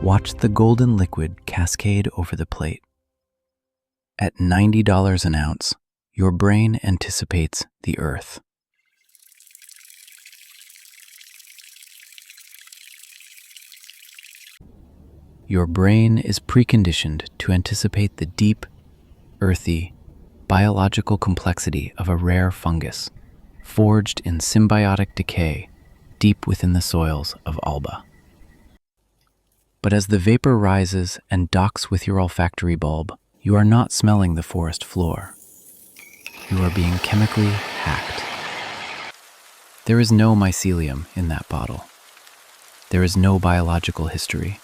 Watch the golden liquid cascade over the plate. At $90 an ounce, your brain anticipates the earth. Your brain is preconditioned to anticipate the deep, earthy, biological complexity of a rare fungus, forged in symbiotic decay deep within the soils of Alba. But as the vapor rises and docks with your olfactory bulb, you are not smelling the forest floor. You are being chemically hacked. There is no mycelium in that bottle. There is no biological history.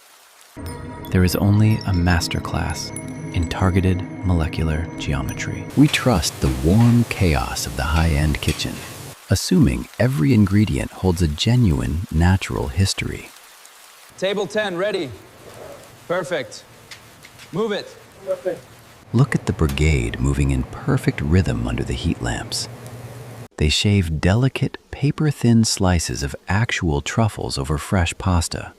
There is only a masterclass in targeted molecular geometry. We trust the warm chaos of the high-end kitchen, assuming every ingredient holds a genuine natural history. Table 10, ready. Perfect. Move it. Perfect. Look at the brigade moving in perfect rhythm under the heat lamps. They shave delicate, paper-thin slices of actual truffles over fresh pasta,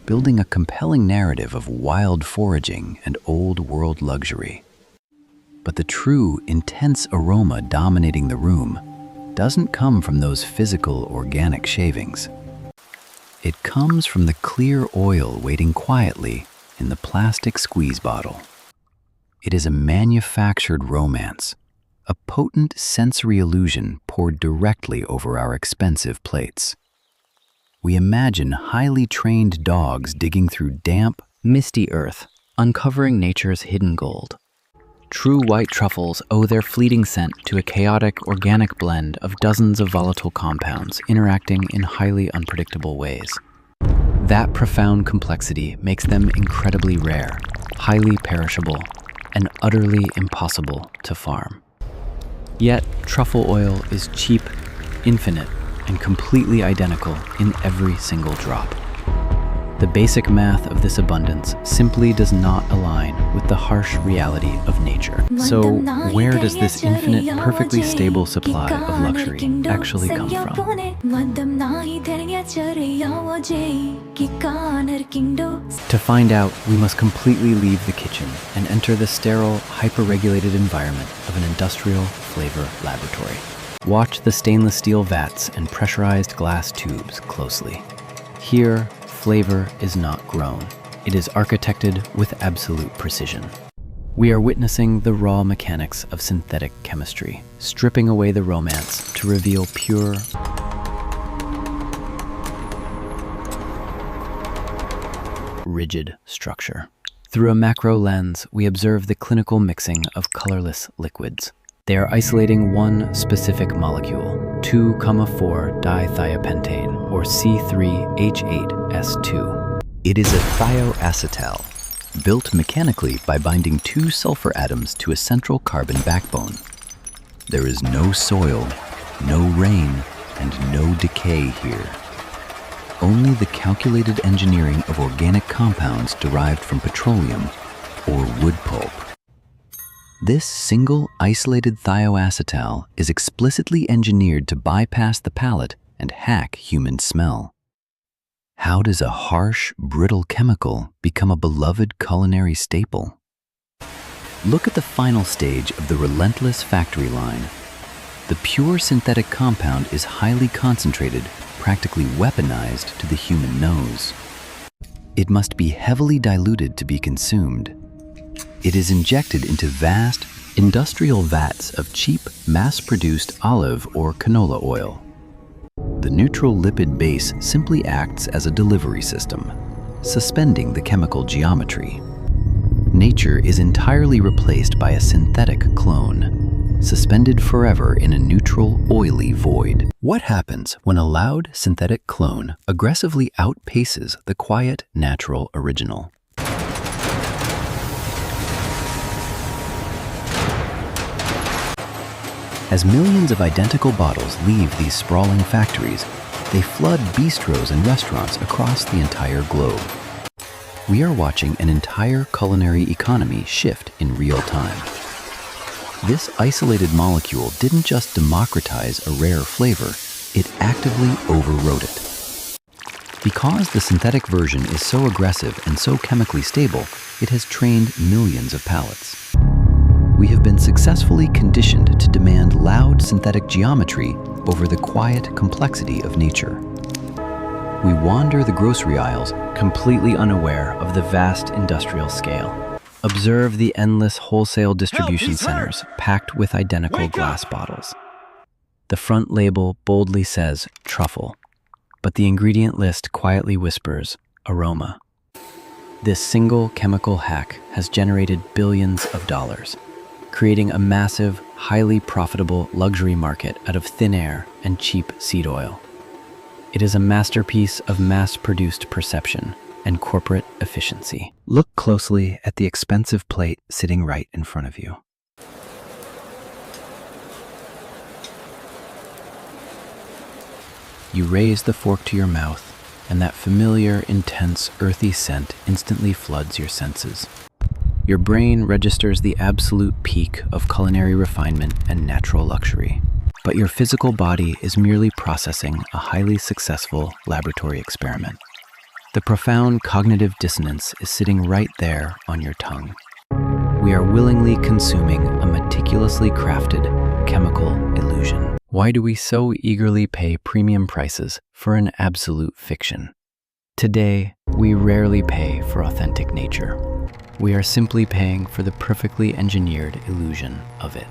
building a compelling narrative of wild foraging and old-world luxury. But the true, intense aroma dominating the room doesn't come from those physical, organic shavings. It comes from the clear oil waiting quietly in the plastic squeeze bottle. It is a manufactured romance, a potent sensory illusion poured directly over our expensive plates. We imagine highly trained dogs digging through damp, misty earth, uncovering nature's hidden gold. True white truffles owe their fleeting scent to a chaotic, organic blend of dozens of volatile compounds interacting in highly unpredictable ways. That profound complexity makes them incredibly rare, highly perishable, and utterly impossible to farm. Yet, truffle oil is cheap, infinite, and completely identical in every single drop. The basic math of this abundance simply does not align with the harsh reality of nature. So, where does this infinite, perfectly stable supply of luxury actually come from? To find out, we must completely leave the kitchen and enter the sterile, hyper-regulated environment of an industrial flavor laboratory. Watch the stainless steel vats and pressurized glass tubes closely. Here, flavor is not grown. It is architected with absolute precision. We are witnessing the raw mechanics of synthetic chemistry, stripping away the romance to reveal pure, rigid structure. Through a macro lens, we observe the clinical mixing of colorless liquids. They are isolating one specific molecule, 2,4-dithiopentane, or C3H8S2. It is a thioacetal, built mechanically by binding two sulfur atoms to a central carbon backbone. There is no soil, no rain, and no decay here. Only the calculated engineering of organic compounds derived from petroleum or wood pulp. This single isolated thioacetal is explicitly engineered to bypass the palate and hack human smell. How does a harsh, brittle chemical become a beloved culinary staple? Look at the final stage of the relentless factory line. The pure synthetic compound is highly concentrated, practically weaponized to the human nose. It must be heavily diluted to be consumed. It is injected into vast, industrial vats of cheap, mass-produced olive or canola oil. The neutral lipid base simply acts as a delivery system, suspending the chemical geometry. Nature is entirely replaced by a synthetic clone, suspended forever in a neutral, oily void. What happens when a loud synthetic clone aggressively outpaces the quiet, natural original? As millions of identical bottles leave these sprawling factories, they flood bistros and restaurants across the entire globe. We are watching an entire culinary economy shift in real time. This isolated molecule didn't just democratize a rare flavor, it actively overrode it. Because the synthetic version is so aggressive and so chemically stable, it has trained millions of palates. We have been successfully conditioned to demand loud synthetic geometry over the quiet complexity of nature. We wander the grocery aisles, completely unaware of the vast industrial scale. Observe the endless wholesale distribution centers packed with identical glass bottles. The front label boldly says Truffle, but the ingredient list quietly whispers aroma. This single chemical hack has generated billions of dollars, creating a massive, highly profitable luxury market out of thin air and cheap seed oil. It is a masterpiece of mass-produced perception and corporate efficiency. Look closely at the expensive plate sitting right in front of you. You raise the fork to your mouth, and that familiar, intense, earthy scent instantly floods your senses. Your brain registers the absolute peak of culinary refinement and natural luxury, but your physical body is merely processing a highly successful laboratory experiment. The profound cognitive dissonance is sitting right there on your tongue. We are willingly consuming a meticulously crafted chemical illusion. Why do we so eagerly pay premium prices for an absolute fiction? Today, we rarely pay for authentic nature. We are simply paying for the perfectly engineered illusion of it.